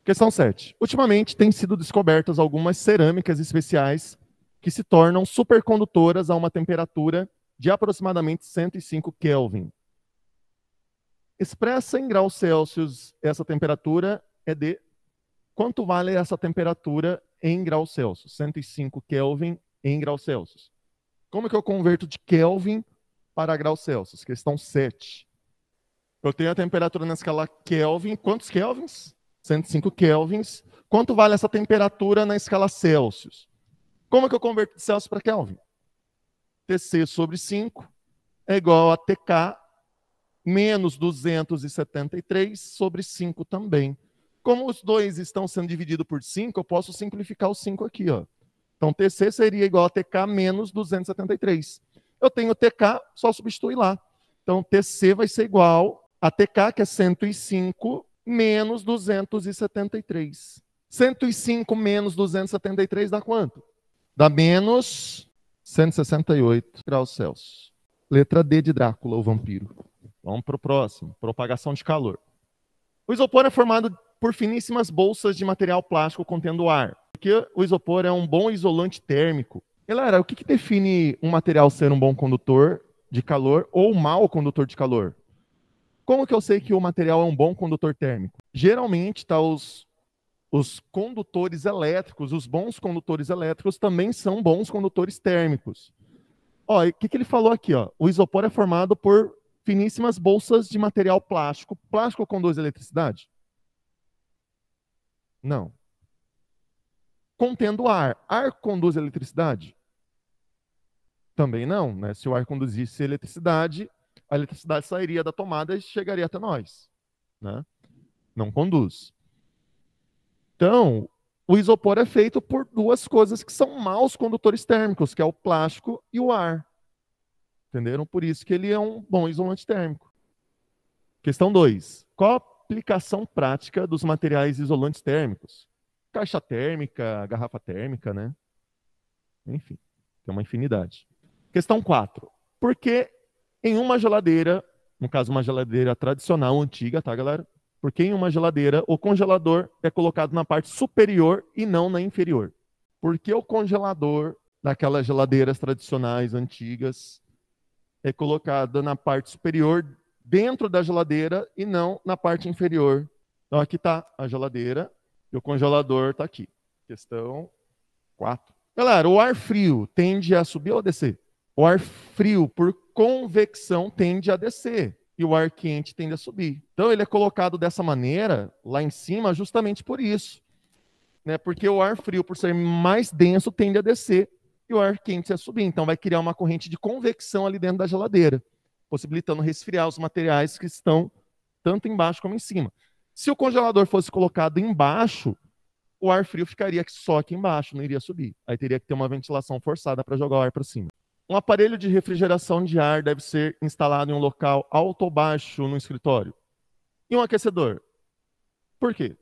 Questão 7. Ultimamente, têm sido descobertas algumas cerâmicas especiais que se tornam supercondutoras a uma temperatura de aproximadamente 105 Kelvin. Expressa em graus Celsius, essa temperatura é de... Quanto vale essa temperatura em graus Celsius? 105 Kelvin em graus Celsius. Como que eu converto de Kelvin para graus Celsius? Questão 7. Eu tenho a temperatura na escala Kelvin. Quantos Kelvins? 105 Kelvins. Quanto vale essa temperatura na escala Celsius? Como que eu converto de Celsius para Kelvin? TC sobre 5 é igual a TK menos 273 sobre 5 também. Como os dois estão sendo divididos por 5, eu posso simplificar o 5 aqui, ó. Então, TC seria igual a TK menos 273. Eu tenho TK, só substitui lá. Então, TC vai ser igual a TK, que é 105, menos 273. 105 menos 273 dá quanto? Dá menos 168 graus Celsius. Letra D de Drácula, o vampiro. Vamos para o próximo. Propagação de calor. O isopor é formado por finíssimas bolsas de material plástico contendo ar. Porque o isopor é um bom isolante térmico. Galera, o que define um material ser um bom condutor de calor ou um mau condutor de calor? Como que eu sei que o material é um bom condutor térmico? Geralmente, os condutores elétricos, os bons condutores elétricos também são bons condutores térmicos. Ó, o que ele falou aqui? Ó? O isopor é formado por finíssimas bolsas de material plástico. Plástico conduz eletricidade? Não. Contendo ar. Ar conduz eletricidade? Também não, né? Se o ar conduzisse eletricidade, a eletricidade sairia da tomada e chegaria até nós, né? Não conduz. Então, o isopor é feito por duas coisas que são maus condutores térmicos, que é o plástico e o ar. Entenderam? Por isso que ele é um bom isolante térmico. Questão 2. Qual a aplicação prática dos materiais isolantes térmicos? Caixa térmica, garrafa térmica, né? Enfim, tem uma infinidade. Questão 4. Por que em uma geladeira, no caso uma geladeira tradicional, antiga, tá, galera? Por que em uma geladeira o congelador é colocado na parte superior e não na inferior? Por que o congelador daquelas geladeiras tradicionais, antigas, é colocado na parte superior dentro da geladeira e não na parte inferior? Então aqui está a geladeira e o congelador está aqui. Questão 4. Galera, o ar frio tende a subir ou a descer? O ar frio, por convecção, tende a descer. E o ar quente tende a subir. Então ele é colocado dessa maneira, lá em cima, justamente por isso. Né? Porque o ar frio, por ser mais denso, tende a descer. E o ar quente a subir. Então vai criar uma corrente de convecção ali dentro da geladeira, possibilitando resfriar os materiais que estão tanto embaixo como em cima. Se o congelador fosse colocado embaixo, o ar frio ficaria só aqui embaixo, não iria subir. Aí teria que ter uma ventilação forçada para jogar o ar para cima. Um aparelho de refrigeração de ar deve ser instalado em um local alto ou baixo no escritório. E um aquecedor? Por quê?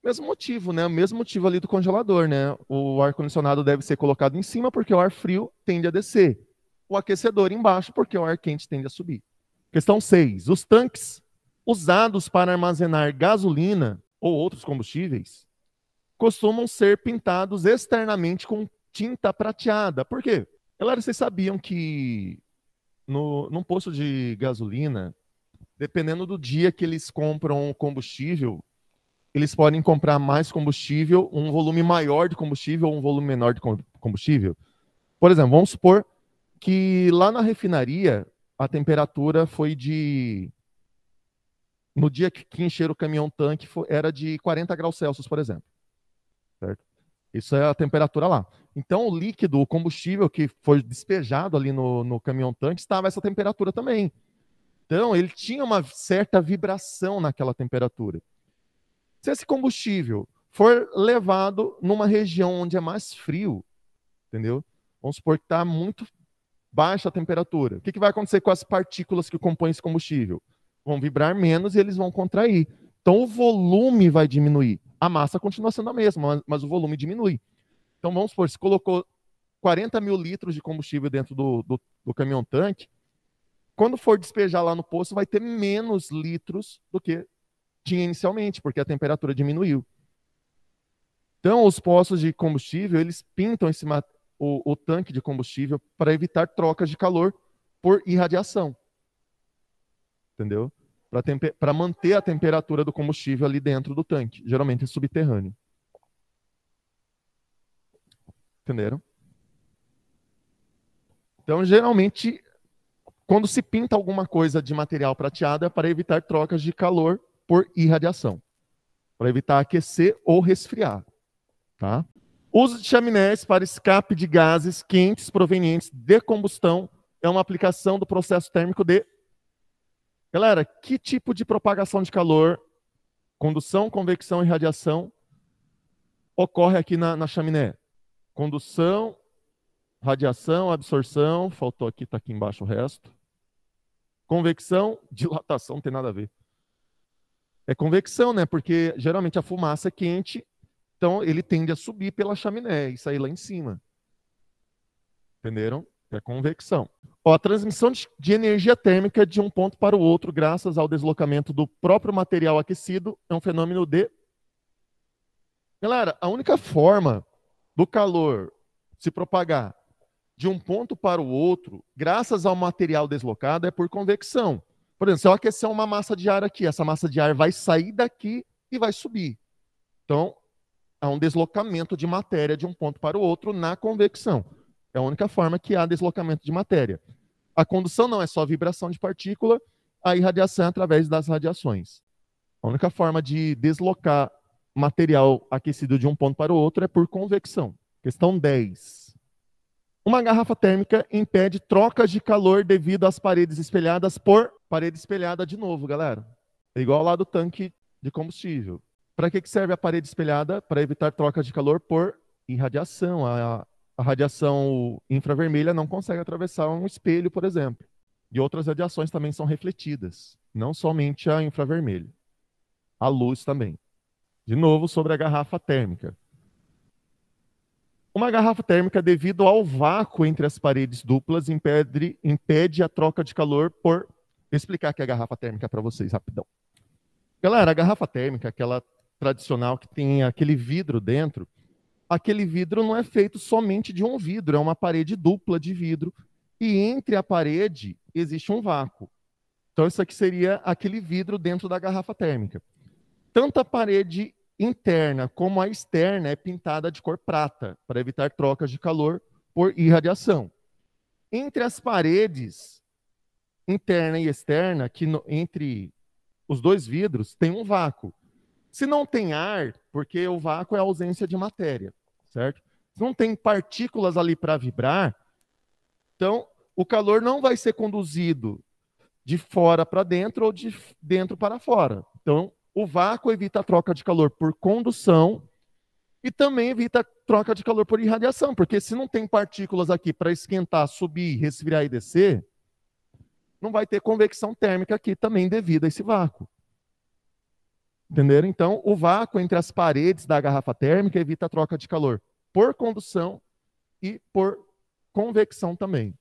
Mesmo motivo, né? O mesmo motivo ali do congelador, né? O ar-condicionado deve ser colocado em cima porque o ar frio tende a descer. O aquecedor embaixo porque o ar quente tende a subir. Questão 6. Os tanques usados para armazenar gasolina ou outros combustíveis costumam ser pintados externamente com tinta prateada. Por quê? Galera, vocês sabiam que num posto de gasolina, dependendo do dia que eles compram combustível, eles podem comprar mais combustível, um volume maior de combustível ou um volume menor de combustível? Por exemplo, vamos supor que lá na refinaria a temperatura foi de... No dia que encheram o caminhão-tanque era de 40 graus Celsius, por exemplo. Certo? Isso é a temperatura lá. Então, o líquido, o combustível que foi despejado ali no caminhão-tanque estava essa temperatura também. Então, ele tinha uma certa vibração naquela temperatura. Se esse combustível for levado numa região onde é mais frio, entendeu? Vamos supor que está muito baixa a temperatura. O que vai acontecer com as partículas que compõem esse combustível? Vão vibrar menos e eles vão contrair. Então, o volume vai diminuir. A massa continua sendo a mesma, mas o volume diminui. Então, vamos supor, se colocou 40 mil litros de combustível dentro do caminhão-tanque, quando for despejar lá no poço, vai ter menos litros do que tinha inicialmente, porque a temperatura diminuiu. Então, os postos de combustível, eles pintam o tanque de combustível para evitar trocas de calor por irradiação. Entendeu? Para manter a temperatura do combustível ali dentro do tanque. Geralmente é subterrâneo. Entenderam? Então, geralmente, quando se pinta alguma coisa de material prateado, é para evitar trocas de calor por irradiação. Para evitar aquecer ou resfriar. Tá? Uso de chaminés para escape de gases quentes provenientes de combustão é uma aplicação do processo térmico de... Galera, que tipo de propagação de calor, condução, convecção e radiação ocorre aqui na chaminé? Condução, radiação, absorção, faltou aqui, está aqui embaixo o resto. Convecção, dilatação, não tem nada a ver. É convecção, né? Porque geralmente a fumaça é quente, então ele tende a subir pela chaminé e sair lá em cima. Entenderam? É convecção. Ó, a transmissão de energia térmica de um ponto para o outro, graças ao deslocamento do próprio material aquecido, é um fenômeno de... Galera, a única forma do calor se propagar de um ponto para o outro, graças ao material deslocado, é por convecção. Por exemplo, se eu aquecer uma massa de ar aqui, essa massa de ar vai sair daqui e vai subir. Então, há um deslocamento de matéria de um ponto para o outro na convecção. É a única forma que há deslocamento de matéria. A condução não é só vibração de partícula, a irradiação é através das radiações. A única forma de deslocar material aquecido de um ponto para o outro é por convecção. Questão 10. Uma garrafa térmica impede trocas de calor devido às paredes espelhadas por... Parede espelhada de novo, galera. É igual lá do tanque de combustível. Para que serve a parede espelhada? Para evitar trocas de calor por irradiação. A radiação infravermelha não consegue atravessar um espelho, por exemplo. E outras radiações também são refletidas. Não somente a infravermelha. A luz também. De novo, sobre a garrafa térmica. Uma garrafa térmica, devido ao vácuo entre as paredes duplas, impede a troca de calor por... Vou explicar aqui a garrafa térmica para vocês, rapidão. Galera, a garrafa térmica, aquela tradicional que tem aquele vidro dentro, aquele vidro não é feito somente de um vidro, é uma parede dupla de vidro, e entre a parede existe um vácuo. Então, isso aqui seria aquele vidro dentro da garrafa térmica. Tanto a parede interna como a externa é pintada de cor prata, para evitar trocas de calor por irradiação. Entre as paredes interna e externa, entre os dois vidros, tem um vácuo. Se não tem ar, porque o vácuo é a ausência de matéria, certo? Se não tem partículas ali para vibrar, então o calor não vai ser conduzido de fora para dentro ou de dentro para fora. Então, o vácuo evita a troca de calor por condução e também evita a troca de calor por irradiação, porque se não tem partículas aqui para esquentar, subir, resfriar e descer, não vai ter convecção térmica aqui também devido a esse vácuo. Entenderam? Então, o vácuo entre as paredes da garrafa térmica evita a troca de calor por condução e por convecção também.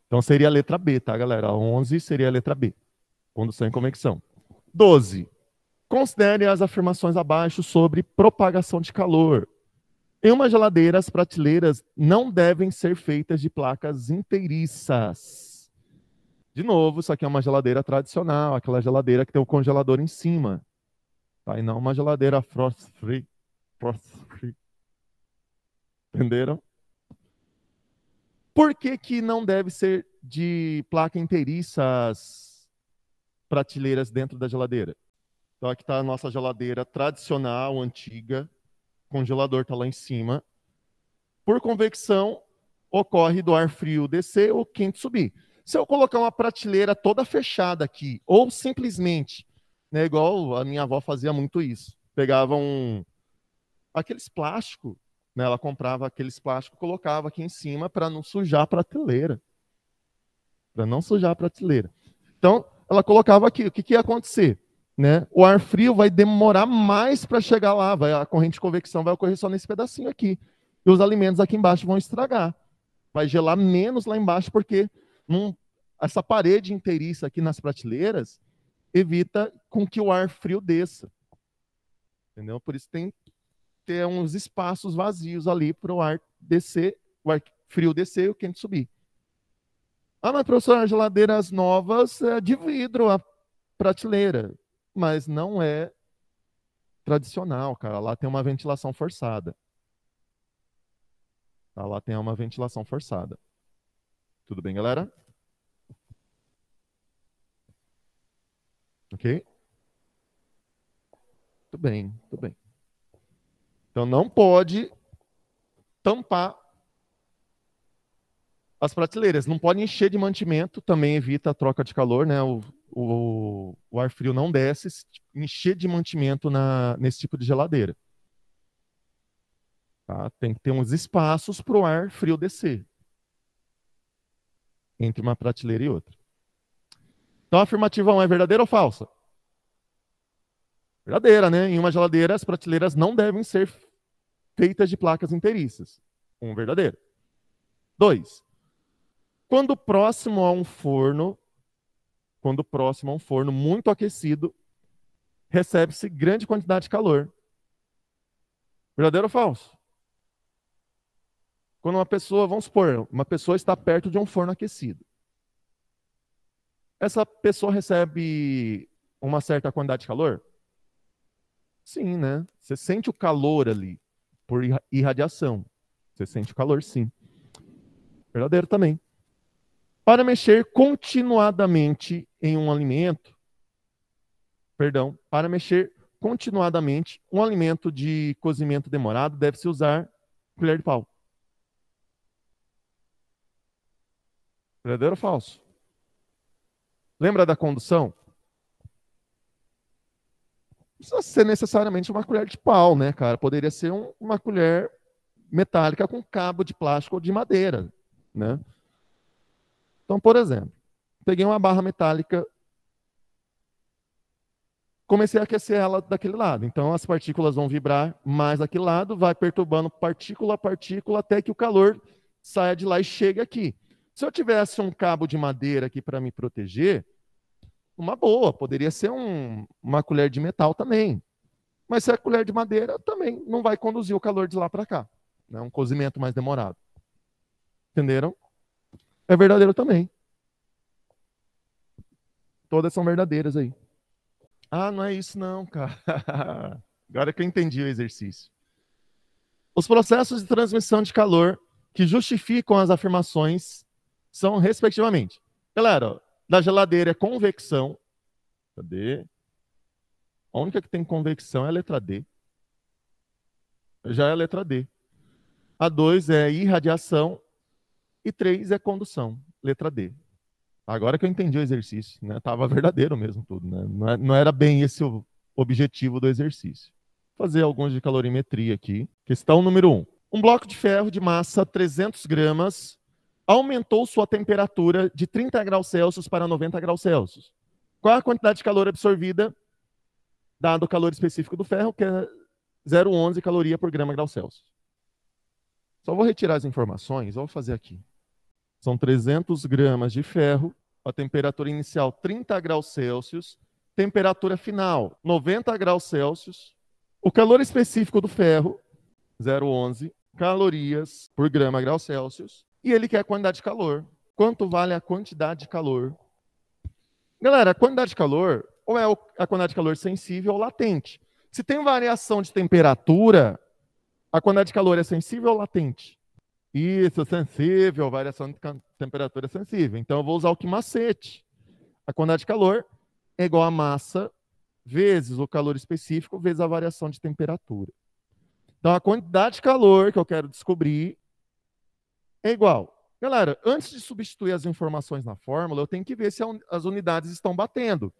Então, seria a letra B, tá, galera? A 11 seria a letra B. Condução e convecção. 12. Considere as afirmações abaixo sobre propagação de calor. Em uma geladeira, as prateleiras não devem ser feitas de placas inteiriças. De novo, isso aqui é uma geladeira tradicional, aquela geladeira que tem o congelador em cima. Tá? E não uma geladeira frost-free. Frost-free. Entenderam? Por que não deve ser de placa inteiriça as prateleiras dentro da geladeira? Então aqui está a nossa geladeira tradicional, antiga. O congelador está lá em cima. Por convecção, ocorre do ar frio descer ou quente subir. Se eu colocar uma prateleira toda fechada aqui, ou simplesmente, né, igual a minha avó fazia muito isso, pegava aqueles plásticos, né, ela comprava aqueles plásticos, colocava aqui em cima para não sujar a prateleira. Para não sujar a prateleira. Então, ela colocava aqui, o que ia acontecer? Né? O ar frio vai demorar mais para chegar lá, a corrente de convecção vai ocorrer só nesse pedacinho aqui. E os alimentos aqui embaixo vão estragar. Vai gelar menos lá embaixo, porque essa parede inteiriça aqui nas prateleiras evita com que o ar frio desça. Entendeu? Por isso tem que ter uns espaços vazios ali para o ar descer, o ar frio descer e o quente subir. Ah, mas professor, as geladeiras novas é de vidro a prateleira, mas não é tradicional, cara. Lá tem uma ventilação forçada. Tá? Lá tem uma ventilação forçada. Tudo bem, galera? Ok? Tudo bem, tudo bem. Então não pode tampar as prateleiras. Não pode encher de mantimento, também evita a troca de calor, né? O ar frio não desce, encher de mantimento nesse tipo de geladeira. Tá? Tem que ter uns espaços para o ar frio descer entre uma prateleira e outra. Então a afirmativa 1 é verdadeira ou falsa? Verdadeira, né? Em uma geladeira, as prateleiras não devem ser feitas de placas inteiriças. Verdadeiro. 2. Quando próximo a um forno muito aquecido, recebe-se grande quantidade de calor. Verdadeiro ou falso? Quando uma pessoa, vamos supor, uma pessoa está perto de um forno aquecido. Essa pessoa recebe uma certa quantidade de calor? Sim, né? Você sente o calor ali, por irradiação. Você sente o calor, sim. Verdadeiro também. Para mexer continuadamente em um alimento, para mexer continuadamente um alimento de cozimento demorado, deve-se usar colher de pau. Verdadeiro ou falso? Lembra da condução? Não precisa ser necessariamente uma colher de pau, né, cara? Poderia ser uma colher metálica com cabo de plástico ou de madeira, né? Então, por exemplo, peguei uma barra metálica, comecei a aquecer ela daquele lado. Então, as partículas vão vibrar mais daquele lado, vai perturbando partícula a partícula até que o calor saia de lá e chegue aqui. Se eu tivesse um cabo de madeira aqui para me proteger, uma boa, poderia ser uma colher de metal também. Mas se é colher de madeira, também não vai conduzir o calor de lá para cá. É um cozimento mais demorado. Entenderam? É verdadeiro também. Todas são verdadeiras aí. Ah, não é isso não, cara. Agora que eu entendi o exercício. Os processos de transmissão de calor que justificam as afirmações são, respectivamente. Galera, ó, da geladeira é convecção. Cadê? A única que tem convecção é a letra D. Já é a letra D. A 2 é irradiação. E 3 é condução. Letra D. Agora que eu entendi o exercício, né? Tava verdadeiro mesmo tudo, né? Não era bem esse o objetivo do exercício. Vou fazer alguns de calorimetria aqui. Questão número 1. Um bloco de ferro de massa 300 gramas aumentou sua temperatura de 30 graus Celsius para 90 graus Celsius. Qual é a quantidade de calor absorvida, dado o calor específico do ferro, que é 0,11 caloria por grama grau Celsius? Só vou retirar as informações, vou fazer aqui. São 300 gramas de ferro, a temperatura inicial 30 graus Celsius, temperatura final 90 graus Celsius. O calor específico do ferro, 0,11 calorias por grama grau Celsius. E ele quer a quantidade de calor. Quanto vale a quantidade de calor? Galera, a quantidade de calor, ou é a quantidade de calor sensível ou latente. Se tem variação de temperatura, a quantidade de calor é sensível ou latente? Isso, sensível, variação de temperatura sensível. Então, eu vou usar o que macete. A quantidade de calor é igual a massa vezes o calor específico vezes a variação de temperatura. Então, a quantidade de calor que eu quero descobrir é igual. Galera, antes de substituir as informações na fórmula, eu tenho que ver se as unidades estão batendo.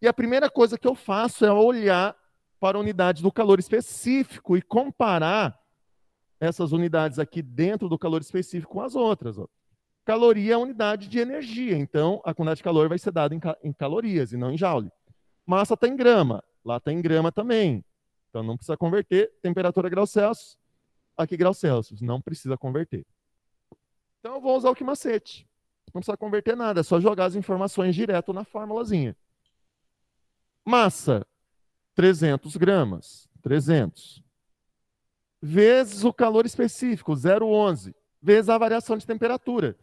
E a primeira coisa que eu faço é olhar para a unidade do calor específico e comparar essas unidades aqui dentro do calor específico com as outras. Ó. Caloria é a unidade de energia, então a quantidade de calor vai ser dada em calorias e não em joule. Massa está em grama, lá está em grama também. Então não precisa converter. Temperatura graus Celsius, aqui graus Celsius, não precisa converter. Então eu vou usar o que macete. Não precisa converter nada, é só jogar as informações direto na formulazinha. Massa, 300 gramas. 300. Vezes o calor específico, 0,11. Vezes a variação de temperatura.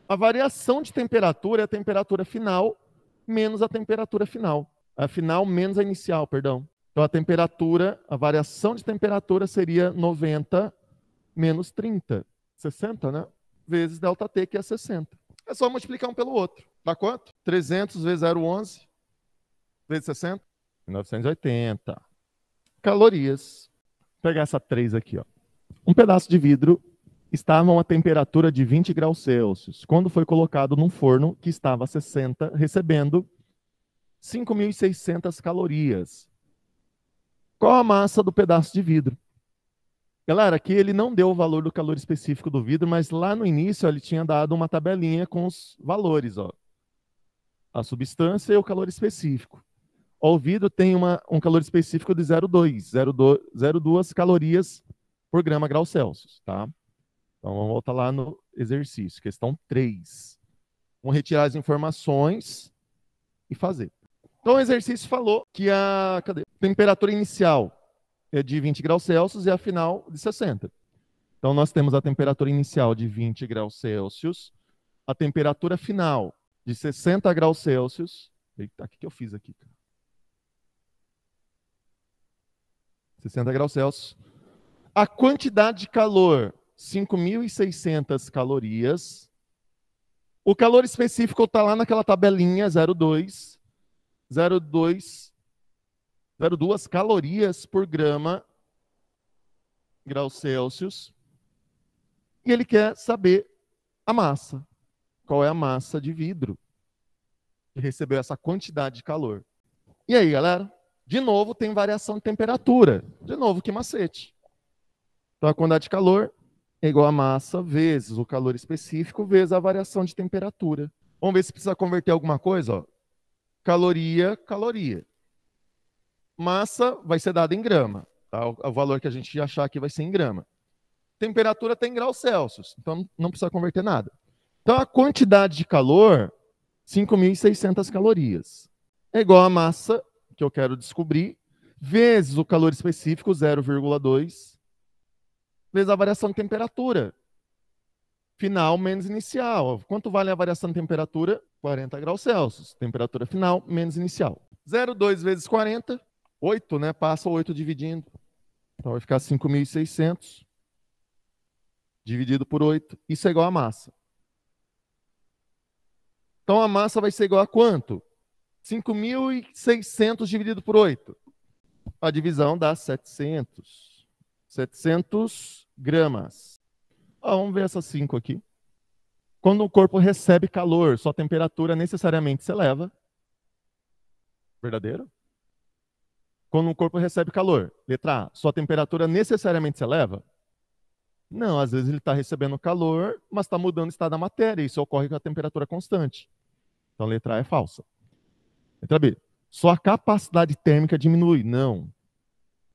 A variação de temperatura é a temperatura final menos a temperatura final. A final menos a inicial, perdão. Então, a temperatura, a variação de temperatura seria 90 menos 30. 60, né? Vezes ΔT, que é 60. É só multiplicar um pelo outro. Dá quanto? 300 vezes 0,11 vezes 60? 980. Calorias. Vou pegar essa 3 aqui, ó. Um pedaço de vidro estava a uma temperatura de 20 graus Celsius, quando foi colocado num forno que estava a 60, recebendo 5.600 calorias. Qual a massa do pedaço de vidro? Galera, aqui ele não deu o valor do calor específico do vidro, mas lá no início ele tinha dado uma tabelinha com os valores, ó. A substância e o calor específico. O vidro tem um calor específico de 0,2 calorias por grama grau Celsius, tá? Então vamos voltar lá no exercício, questão 3. Vamos retirar as informações e fazer. Então o exercício falou que a temperatura inicial é de 20 graus Celsius e a final de 60. Então nós temos a temperatura inicial de 20 graus Celsius, a temperatura final de 60 graus Celsius. Eita, o que eu fiz aqui, cara? 60 graus Celsius. A quantidade de calor, 5.600 calorias. O calor específico está lá naquela tabelinha, 0,2 calorias por grama graus Celsius. E ele quer saber a massa. Qual é a massa de vidro que recebeu essa quantidade de calor? E aí, galera? De novo, tem variação de temperatura. De novo, que macete. Então, a quantidade de calor é igual a massa vezes o calor específico vezes a variação de temperatura. Vamos ver se precisa converter alguma coisa. Ó. Caloria, caloria. Massa vai ser dada em grama. Tá? O valor que a gente achar aqui vai ser em grama. Temperatura tem graus Celsius, então não precisa converter nada. Então, a quantidade de calor, 5.600 calorias. É igual a massa, que eu quero descobrir, vezes o calor específico, 0,2, vezes a variação de temperatura. Final menos inicial. Quanto vale a variação de temperatura? 40 graus Celsius. Temperatura final menos inicial. 0,2 vezes 40, 8, né? Passa o 8 dividindo. Então vai ficar 5.600 dividido por 8. Isso é igual a massa. Então a massa vai ser igual a quanto? 5.600 dividido por 8. A divisão dá 700. 700 gramas. Vamos ver essas 5 aqui. Quando o corpo recebe calor, sua temperatura necessariamente se eleva. Verdadeiro? Quando o corpo recebe calor, letra A, sua temperatura necessariamente se eleva? Não, às vezes ele está recebendo calor, mas está mudando o estado da matéria. Isso ocorre com a temperatura constante. Então, letra A é falsa. Letra B, sua capacidade térmica diminui? Não.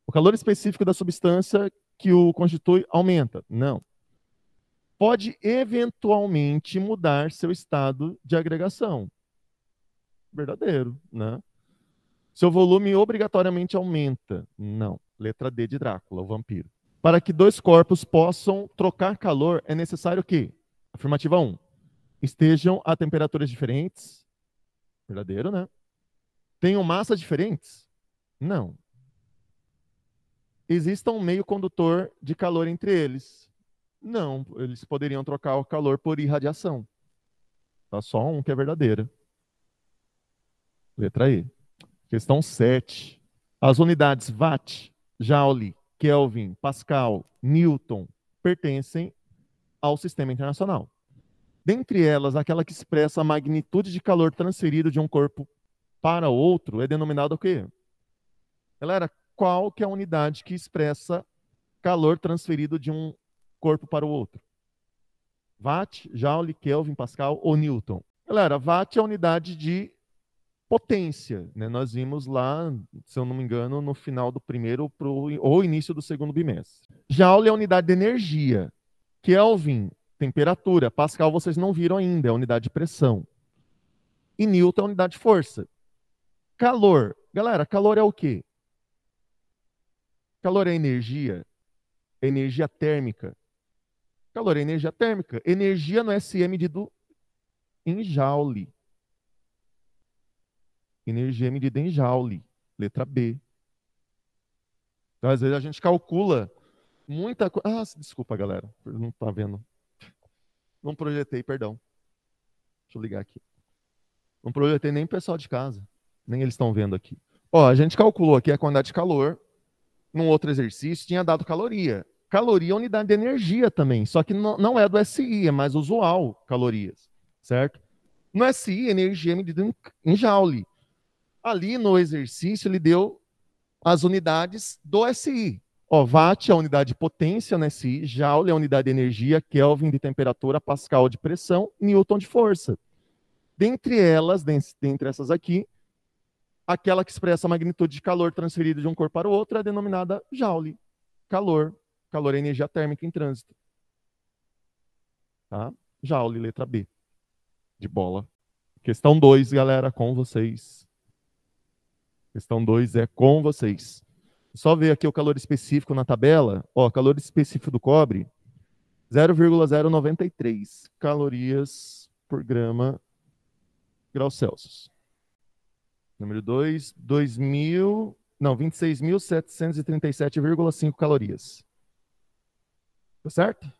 O calor específico da substância que o constitui aumenta? Não. Pode eventualmente mudar seu estado de agregação? Verdadeiro, né? Seu volume obrigatoriamente aumenta? Não. Letra D de Drácula, o vampiro. Para que dois corpos possam trocar calor, é necessário que, afirmativa 1, estejam a temperaturas diferentes? Verdadeiro, né? Tenham massas diferentes? Não. Exista um meio condutor de calor entre eles? Não, eles poderiam trocar o calor por irradiação. Tá só um que é verdadeira. Letra E. Questão 7. As unidades watt, joule, Kelvin, Pascal, Newton pertencem ao sistema internacional. Dentre elas, aquela que expressa a magnitude de calor transferido de um corpo para outro é denominada o quê? Galera, qual que é a unidade que expressa calor transferido de um corpo para o outro? Watt, joule, Kelvin, Pascal ou Newton? Galera, watt é a unidade de potência, né? Nós vimos lá, se eu não me engano, no final do primeiro ou início do segundo bimestre. Joule é a unidade de energia. Kelvin, temperatura. Pascal vocês não viram ainda, é a unidade de pressão. E Newton é a unidade de força. Calor Galera, calor é o quê? Calor é energia térmica. Calor é energia térmica. Energia no SI é medido em joule. Energia é medida em joule. Letra B. Então, às vezes a gente calcula muita coisa. Ah, desculpa, galera. Não tá vendo. Não projetei, perdão. Deixa eu ligar aqui. Não projetei nem o pessoal de casa. Nem eles estão vendo aqui. Ó, a gente calculou aqui a quantidade de calor. Num outro exercício, tinha dado caloria. Caloria é unidade de energia também. Só que não é do SI, é mais usual calorias. Certo? No SI, energia é medida em joule. Ali no exercício, ele deu as unidades do SI. Ó, watt é a unidade de potência no SI, joule é a unidade de energia, Kelvin de temperatura, Pascal de pressão, Newton de força. Dentre elas, dentre essas aqui, aquela que expressa a magnitude de calor transferido de um corpo para o outro é denominada joule. Calor. Calor é energia térmica em trânsito. Tá? Joule, letra B. De bola. Questão 2, galera, com vocês. Questão 2 é com vocês. Só ver aqui o calor específico na tabela. Ó, calor específico do cobre, 0,093 calorias por grama graus Celsius. Número 2, 26.737,5 calorias. Tá certo?